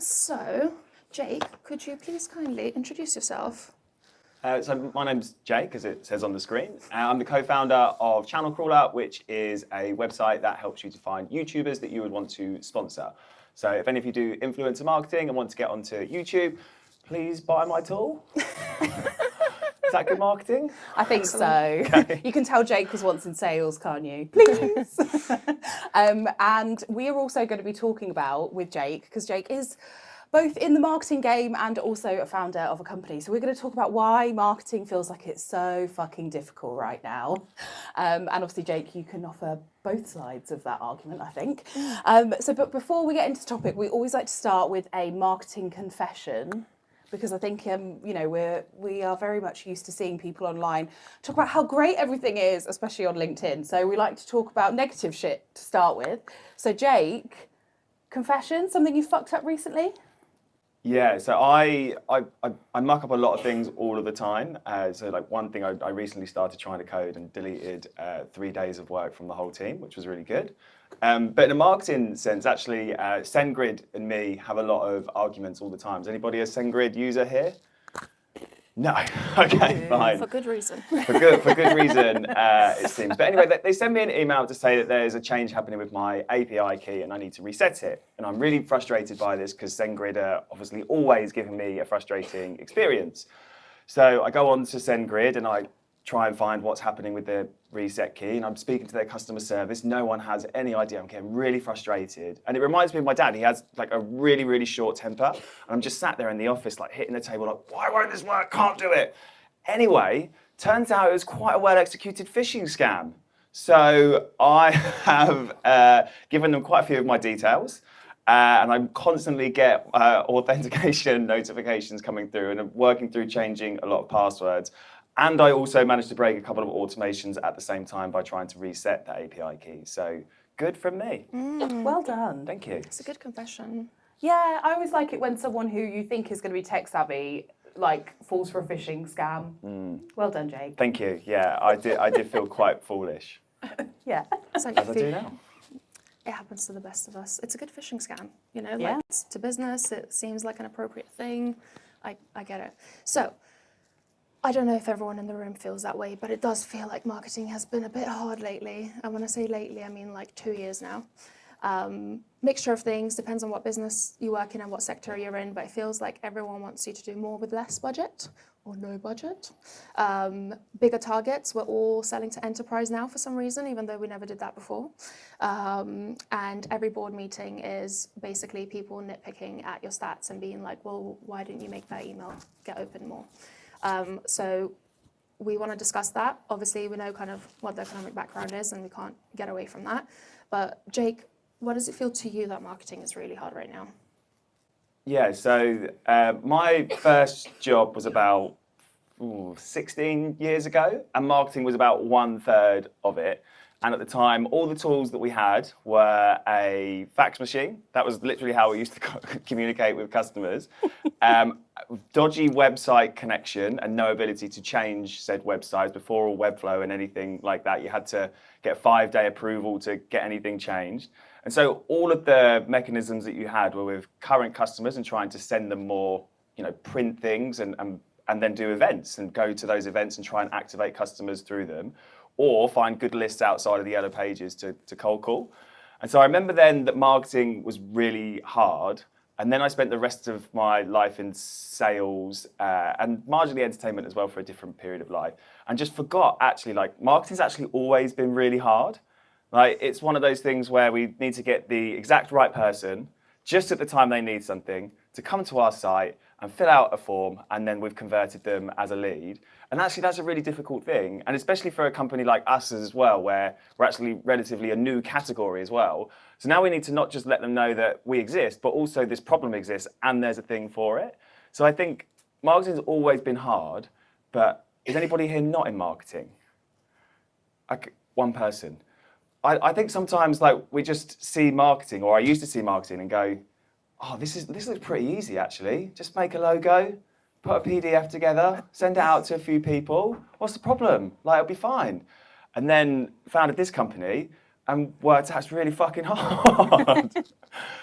So, Jake, could you please kindly introduce yourself? So my name's Jake, as it says on the screen. I'm the co-founder of ChannelCrawler, which is a website that helps you to find YouTubers that you would want to sponsor. So if any of you do influencer marketing and want to get onto YouTube, please buy my tool. Is that good marketing? I think so. Okay. You can tell Jake was once in sales, can't you? Please. And we are also going to be talking about with Jake, because Jake is both in the marketing game and also a founder of a company. So we're going to talk about why marketing feels like it's so fucking difficult right now. And obviously, Jake, you can offer both sides of that argument, I think. But before we get into the topic, we always like to start with a marketing confession. Because I think we are very much used to seeing people online talk about how great everything is, especially on LinkedIn. So we like to talk about negative shit to start with. So Jake, confession, something you fucked up recently? Yeah, so I muck up a lot of things all of the time. So like one thing, I recently started trying to code and deleted 3 days of work from the whole team, which was really good. But in a marketing sense, actually, SendGrid and me have a lot of arguments all the time. Is anybody a SendGrid user here? No. Okay, fine. For good reason. For good reason, it seems. But anyway, they send me an email to say that there's a change happening with my API key and I need to reset it. And I'm really frustrated by this because SendGrid are obviously always giving me a frustrating experience. So I go on to SendGrid and I try and find what's happening with the reset key, and I'm speaking to their customer service. No one has any idea. I'm getting really frustrated. And it reminds me of my dad. He has like a really, really short temper. And I'm just sat there in the office, like hitting the table, like, why won't this work? Can't do it. Anyway, turns out it was quite a well-executed phishing scam. So I have given them quite a few of my details. And I constantly get authentication notifications coming through, and I'm working through changing a lot of passwords. And I also managed to break a couple of automations at the same time by trying to reset the API key. So good from me. Well done. Thank you. It's a good confession. Yeah, I always like it when someone who you think is going to be tech savvy falls for a phishing scam. Well done, Jake. Thank you. Yeah, I did feel quite foolish. Yeah. So As I do now. it happens to the best of us. It's a good phishing scam, Yeah. it's to business. It seems like an appropriate thing. I get it. So I don't know if everyone in the room feels that way, but it does feel like marketing has been a bit hard lately. And when I say lately, I mean like 2 years now. Mixture of things, depends on what business you work in and what sector you're in, but it feels like everyone wants you to do more with less budget or no budget. Bigger targets, we're all selling to enterprise now for some reason, even though we never did that before. And every board meeting is basically people nitpicking at your stats and being like, well, why didn't you make that email get open more? So we want to discuss that. Obviously, we know kind of what the economic background is, and we can't get away from that. But Jake, what does it feel to you that marketing is really hard right now? Yeah, so my first job was about 16 years ago, and marketing was about 1/3 of it. And at the time, all the tools that we had were a fax machine. That was literally how we used to communicate with customers. Dodgy website connection and no ability to change said websites before all Webflow and anything like that. You had to get 5-day approval to get anything changed. And so all of the mechanisms that you had were with current customers and trying to send them more, print things and then do events and go to those events and try and activate customers through them, or find good lists outside of the Yellow Pages to cold call. And so I remember then that marketing was really hard. And then I spent the rest of my life in sales and marginally entertainment as well for a different period of life. And just forgot actually, marketing's actually always been really hard. It's one of those things where we need to get the exact right person just at the time they need something to come to our site and fill out a form, and then we've converted them as a lead. And actually that's a really difficult thing. And especially for a company like us as well, where we're actually relatively a new category as well. So now we need to not just let them know that we exist, but also this problem exists and there's a thing for it. So I think marketing's always been hard, but is anybody here not in marketing? One person. I think sometimes we just see marketing, or I used to see marketing and go, oh, this looks pretty easy actually. Just make a logo, put a PDF together, send it out to a few people. What's the problem? It'll be fine. And then founded this company and worked out it's really fucking hard.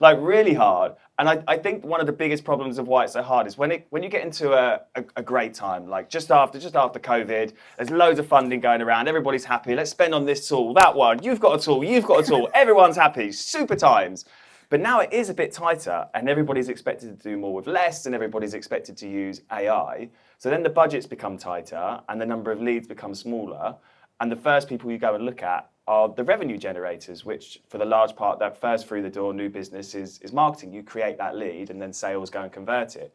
Really hard. And I think one of the biggest problems of why it's so hard is when you get into a great time, like just after COVID, there's loads of funding going around, everybody's happy, let's spend on this tool, that one, you've got a tool, everyone's happy, super times. But now it is a bit tighter and everybody's expected to do more with less and everybody's expected to use AI. So then the budgets become tighter and the number of leads become smaller. And the first people you go and look at are the revenue generators, which for the large part, that first through the door new business is marketing. You create that lead and then sales go and convert it.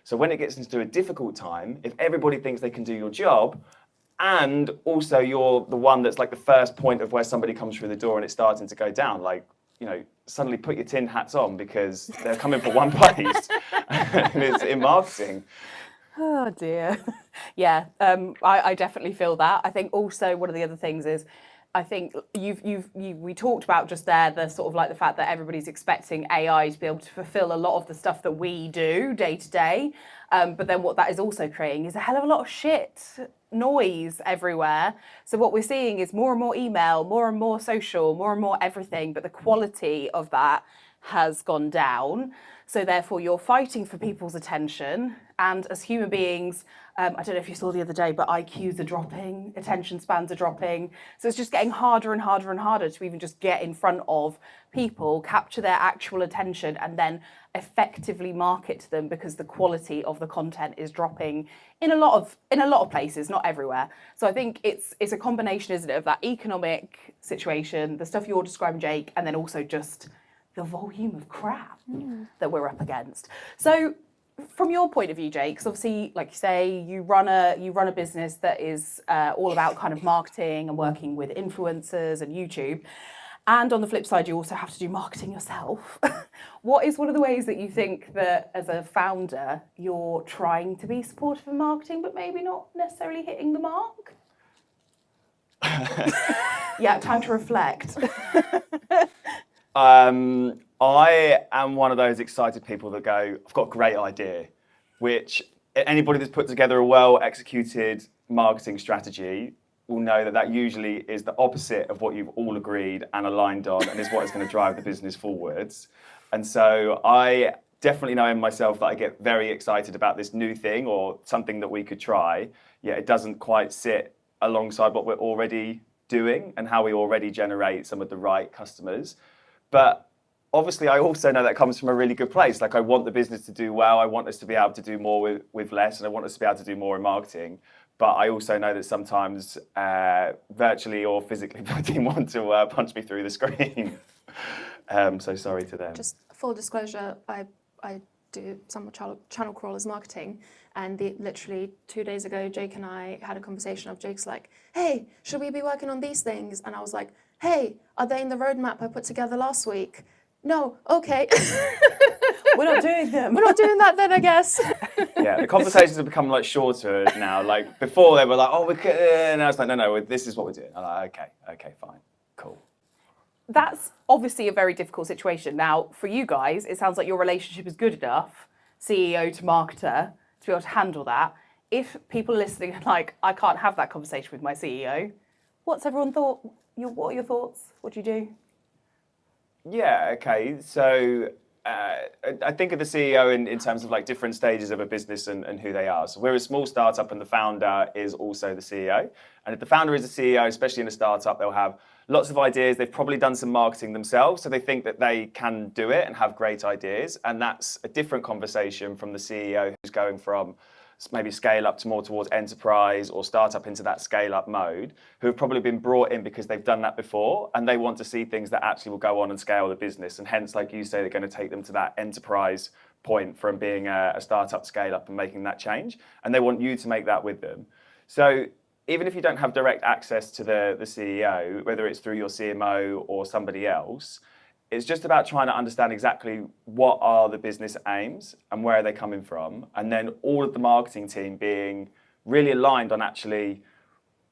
So when it gets into a difficult time, if everybody thinks they can do your job, and also you're the one that's like the first point of where somebody comes through the door and it's starting to go down, like, you know, suddenly put your tin hats on because they're coming for one place and it's in marketing. Oh dear. Yeah, I definitely feel that. I think also one of the other things is, I think we talked about just there the sort of like the fact that everybody's expecting AI to be able to fulfill a lot of the stuff that we do day to day. But then what that is also creating is a hell of a lot of shit noise everywhere. So what we're seeing is more and more email, more and more social, more and more everything, but the quality of that has gone down. So therefore you're fighting for people's attention. And as human beings, I don't know if you saw the other day, but IQs are dropping, attention spans are dropping. So it's just getting harder and harder and harder to even just get in front of people, capture their actual attention, and then effectively market to them because the quality of the content is dropping in a lot of places, not everywhere. So I think it's a combination, isn't it, of that economic situation, the stuff you're describing, Jake, and then also just the volume of crap that we're up against. So from your point of view, Jake, because obviously, like you say, you run a business that is all about kind of marketing and working with influencers and YouTube. And on the flip side, you also have to do marketing yourself. What is one of the ways that you think that as a founder, you're trying to be supportive of marketing, but maybe not necessarily hitting the mark? Yeah, time to reflect. I am one of those excited people that go, I've got a great idea, which anybody that's put together a well-executed marketing strategy will know that that usually is the opposite of what you've all agreed and aligned on and is what is going to drive the business forwards. And so I definitely know in myself that I get very excited about this new thing or something that we could try, yet it doesn't quite sit alongside what we're already doing and how we already generate some of the right customers. But obviously, I also know that comes from a really good place. Like, I want the business to do well. I want us to be able to do more with less, and I want us to be able to do more in marketing. But I also know that sometimes, virtually or physically, my team want to punch me through the screen. So sorry to them. Just full disclosure, I do some ChannelCrawler's marketing, and literally 2 days ago, Jake and I had a conversation of Jake's like, hey, should we be working on these things? And I was like, hey, are they in the roadmap I put together last week? No, okay. We're not doing them. We're not doing that then, I guess. Yeah, the conversations have become like shorter now. Like before they were like, oh, we could, and I was like, no, this is what we're doing. I'm like, okay, fine, cool. That's obviously a very difficult situation. Now, for you guys, it sounds like your relationship is good enough, CEO to marketer, to be able to handle that. If people are listening and like, I can't have that conversation with my CEO, what's everyone thought? What are your thoughts? What do you do? Yeah, okay. So I think of the CEO in terms of like different stages of a business and who they are. So we're a small startup and the founder is also the CEO. And if the founder is a CEO, especially in a startup, they'll have lots of ideas. They've probably done some marketing themselves. So they think that they can do it and have great ideas. And that's a different conversation from the CEO who's going from maybe scale up to more towards enterprise or startup into that scale up mode, who have probably been brought in because they've done that before and they want to see things that actually will go on and scale the business. And hence, like you say, they're going to take them to that enterprise point from being a startup scale up and making that change. And they want you to make that with them. So even if you don't have direct access to the CEO, whether it's through your CMO or somebody else, it's just about trying to understand exactly what are the business aims and where are they coming from. And then all of the marketing team being really aligned on actually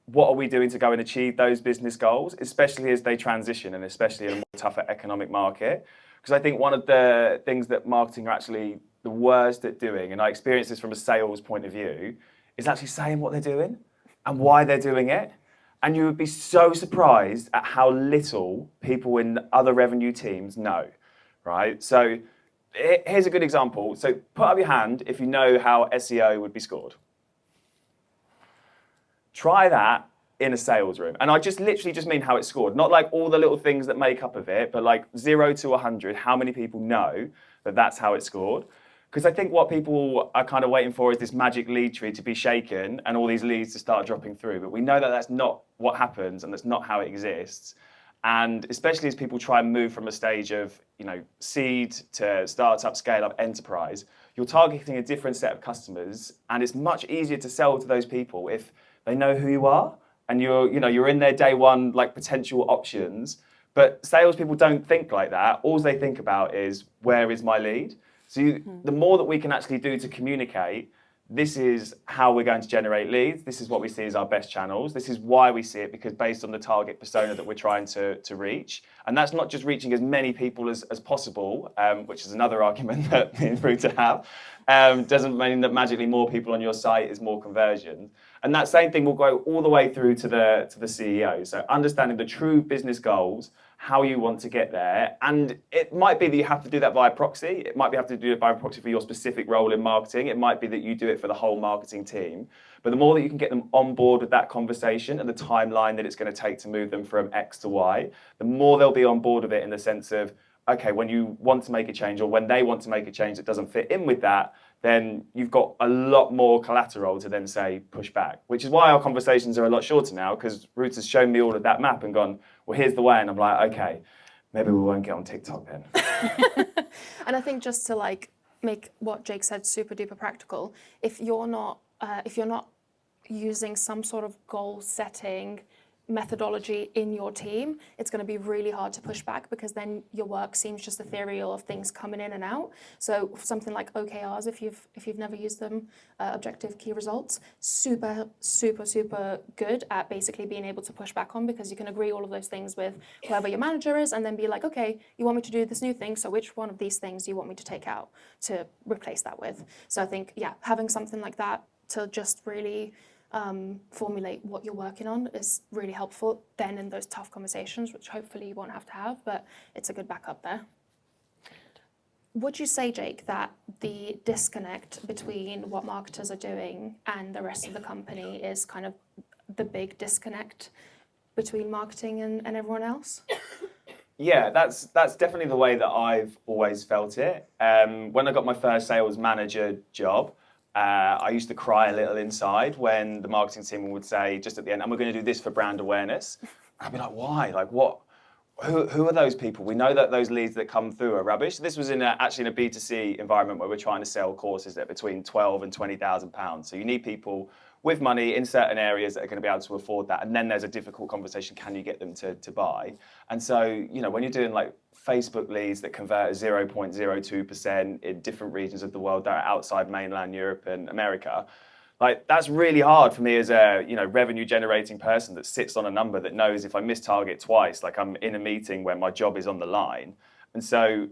what are we doing to go and achieve those business goals, especially as they transition and especially in a more tougher economic market. Because I think one of the things that marketing are actually the worst at doing, and I experience this from a sales point of view, is actually saying what they're doing and why they're doing it. And you would be so surprised at how little people in other revenue teams know, right? So here's a good example. So put up your hand if you know how SEO would be scored. Try that in a sales room. And I just literally just mean how it's scored. Not like all the little things that make up of it, but like 0 to 100, how many people know that that's how it's scored? Because I think what people are kind of waiting for is this magic lead tree to be shaken and all these leads to start dropping through. But we know that that's not what happens and that's not how it exists. And especially as people try and move from a stage of, seed to startup, scale up, enterprise, you're targeting a different set of customers, and it's much easier to sell to those people if they know who you are and you're in their day one like potential options. But salespeople don't think like that. All they think about is, where is my lead? So the more that we can actually do to communicate, this is how we're going to generate leads. This is what we see as our best channels. This is why we see it, because based on the target persona that we're trying to reach. And that's not just reaching as many people as possible, which is another argument that me and Ruta have. Doesn't mean that magically more people on your site is more conversion. And that same thing will go all the way through to the CEO. So understanding the true business goals, how you want to get there. And it might be that you have to do that via proxy. It might be you have to do it via proxy for your specific role in marketing. It might be that you do it for the whole marketing team. But the more that you can get them on board with that conversation and the timeline that it's going to take to move them from X to Y, the more they'll be on board with it, in the sense of, okay, when you want to make a change or when they want to make a change that doesn't fit in with that, then you've got a lot more collateral to then say push back, which is why our conversations are a lot shorter now, because Ruta's shown me all of that map and gone, well, here's the way. And I'm like, okay, maybe we won't get on TikTok then. And I think just to make what Jake said super duper practical, if you're not using some sort of goal setting methodology in your team, it's going to be really hard to push back, because then your work seems just ethereal of things coming in and out. So something like OKRs, if you've never used them, objective key results, super good at basically being able to push back on, because you can agree all of those things with whoever your manager is, and then be like, okay, you want me to do this new thing, so which one of these things do you want me to take out to replace that with? So I think, having something like that to just really formulate what you're working on is really helpful then in those tough conversations, which hopefully you won't have to have, but it's a good backup there. Would you say, Jake, that the disconnect between what marketers are doing and the rest of the company is kind of the big disconnect between marketing and everyone else? Yeah, that's definitely the way that I've always felt it. When I got my first sales manager job, I used to cry a little inside when the marketing team would say just at the end, and we're going to do this for brand awareness. I'd be like, why? Like, what? Who are those people? We know that those leads that come through are rubbish. This was actually in a B2C environment where we're trying to sell courses that are between £12,000 and £20,000. So you need people with money in certain areas that are going to be able to afford that. And then there's a difficult conversation, can you get them to buy? And so, when you're doing like Facebook leads that convert at 0.02% in different regions of the world that are outside mainland Europe and America, like that's really hard for me as a revenue generating person that sits on a number that knows if I miss target twice, like I'm in a meeting where my job is on the line. And so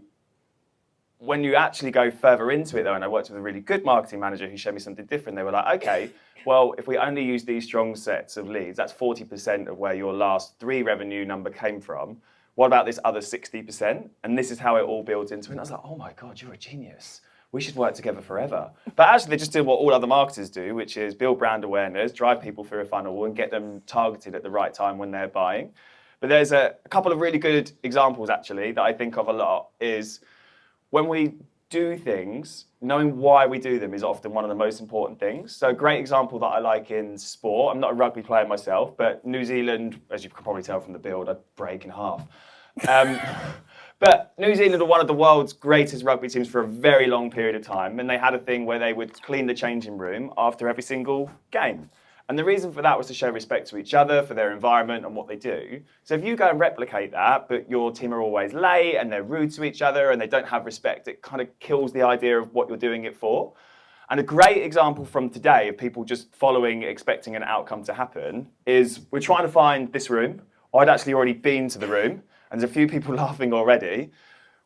when you actually go further into it though, and I worked with a really good marketing manager who showed me something different, they were like, okay, well, if we only use these strong sets of leads, that's 40% of where your last 3 revenue number came from. What about this other 60%? And this is how it all builds into it. And I was like, oh my God, you're a genius. We should work together forever. But actually, they just do what all other marketers do, which is build brand awareness, drive people through a funnel, and get them targeted at the right time when they're buying. But there's a couple of really good examples, actually, that I think of a lot, is when we do things, knowing why we do them is often one of the most important things. So a great example that I like in sport, I'm not a rugby player myself, but New Zealand, as you can probably tell from the build, I'd break in half. But New Zealand are one of the world's greatest rugby teams for a very long period of time, and they had a thing where they would clean the changing room after every single game. And the reason for that was to show respect to each other, for their environment and what they do. So if you go and replicate that, but your team are always late and they're rude to each other and they don't have respect, it kind of kills the idea of what you're doing it for. And a great example from today of people just following, expecting an outcome to happen, is we're trying to find this room. I'd actually already been to the room, and there's a few people laughing already.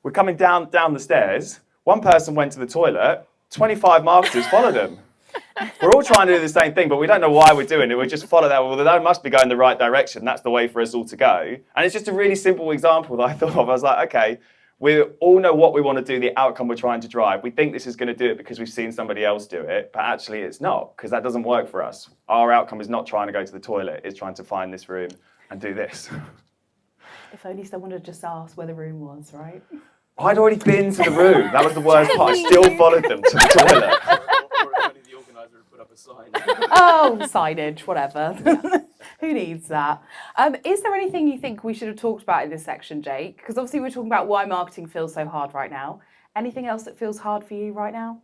We're coming down the stairs. One person went to the toilet. 25 marketers followed them. We're all trying to do the same thing, but we don't know why we're doing it. We just follow that. Well, that must be going the right direction. That's the way for us all to go. And it's just a really simple example that I thought of. I was like, okay, we all know what we want to do, the outcome we're trying to drive. We think this is going to do it because we've seen somebody else do it, but actually it's not, because that doesn't work for us. Our outcome is not trying to go to the toilet, it's trying to find this room and do this. If only someone had just asked where the room was, right? I'd already been to the room. That was the worst part. I still followed them to the toilet. Or if only the organizer put up a sign. Oh, signage, whatever. Who needs that? Is there anything you think we should have talked about in this section, Jake? Because obviously we're talking about why marketing feels so hard right now. Anything else that feels hard for you right now?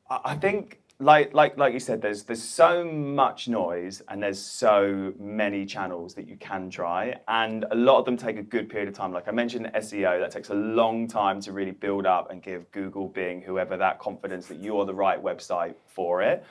I think, like you said, there's so much noise and there's so many channels that you can try, and a lot of them take a good period of time. Like I mentioned, SEO, that takes a long time to really build up and give Google, Bing, whoever, that confidence that you are the right website for it.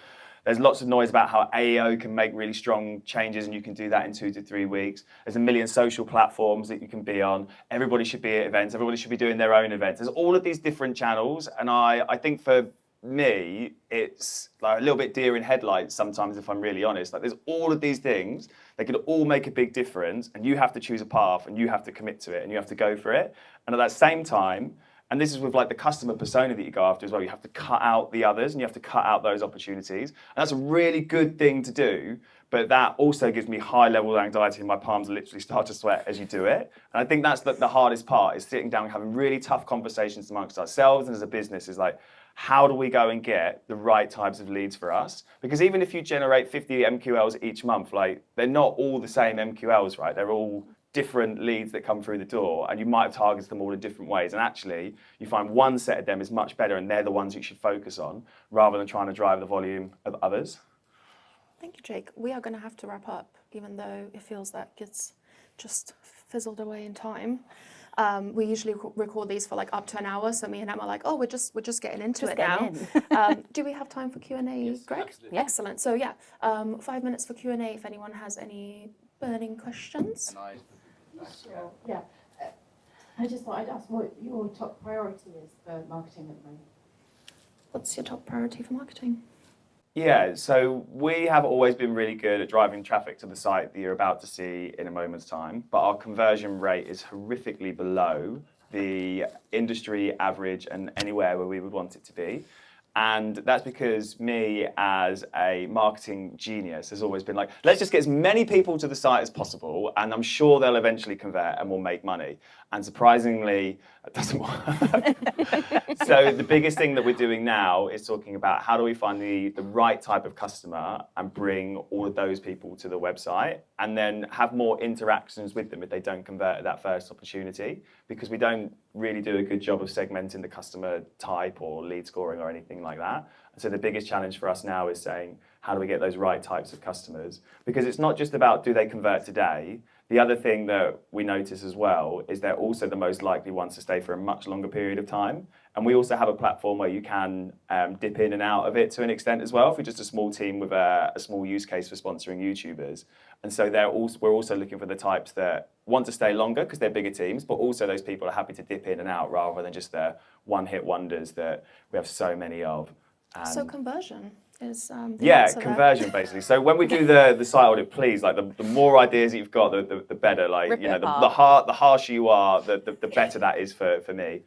There's lots of noise about how AEO can make really strong changes, and you can do that in 2 to 3 weeks. There's a million social platforms that you can be on. Everybody should be at events. Everybody should be doing their own events. There's all of these different channels, and I think for me, it's like a little bit deer in headlights sometimes, if I'm really honest. Like there's all of these things, they could all make a big difference, and you have to choose a path, and you have to commit to it, and you have to go for it. And at that same time, and this is with like the customer persona that you go after as well, you have to cut out the others and you have to cut out those opportunities. And that's a really good thing to do, but that also gives me high level of anxiety, and my palms literally start to sweat as you do it. And I think that's the hardest part, is sitting down and having really tough conversations amongst ourselves and as a business, is like, how do we go and get the right types of leads for us? Because even if you generate 50 MQLs each month, like they're not all the same MQLs, right? They're all different leads that come through the door, and you might have targeted them all in different ways. And actually, you find one set of them is much better, and they're the ones you should focus on, rather than trying to drive the volume of others. Thank you, Jake. We are going to have to wrap up, even though it feels that it's just fizzled away in time. We usually record these for like up to an hour, so me and Emma are like, oh, we're just getting into it now. Do we have time for Q&A, Yes, Greg? absolutely. Excellent. So yeah, 5 minutes for Q&A if anyone has any burning questions. Sure. Yeah. I just thought I'd ask what your top priority is for marketing at the moment. What's your top priority for marketing? Yeah, so we have always been really good at driving traffic to the site that you're about to see in a moment's time, but our conversion rate is horrifically below the industry average and anywhere where we would want it to be. And that's because me, as a marketing genius, has always been like, let's just get as many people to the site as possible, and I'm sure they'll eventually convert and we'll make money. And surprisingly, it doesn't work. So the biggest thing that we're doing now is talking about how do we find the right type of customer and bring all of those people to the website, and then have more interactions with them if they don't convert at that first opportunity, because we don't really do a good job of segmenting the customer type or lead scoring or anything like that. And so the biggest challenge for us now is saying, how do we get those right types of customers? Because it's not just about do they convert today. The other thing that we notice as well is they're also the most likely ones to stay for a much longer period of time. And we also have a platform where you can dip in and out of it to an extent as well, if we're just a small team with a small use case for sponsoring YouTubers. And so we're also looking for the types that want to stay longer because they're bigger teams, but also those people are happy to dip in and out rather than just the one-hit wonders that we have so many of. So conversion is the yeah, answer there. conversion basically. So when we do the site audit, please, like the more ideas that you've got, the better. Like Rip you it know, apart. the harsher you are, the better that is for me.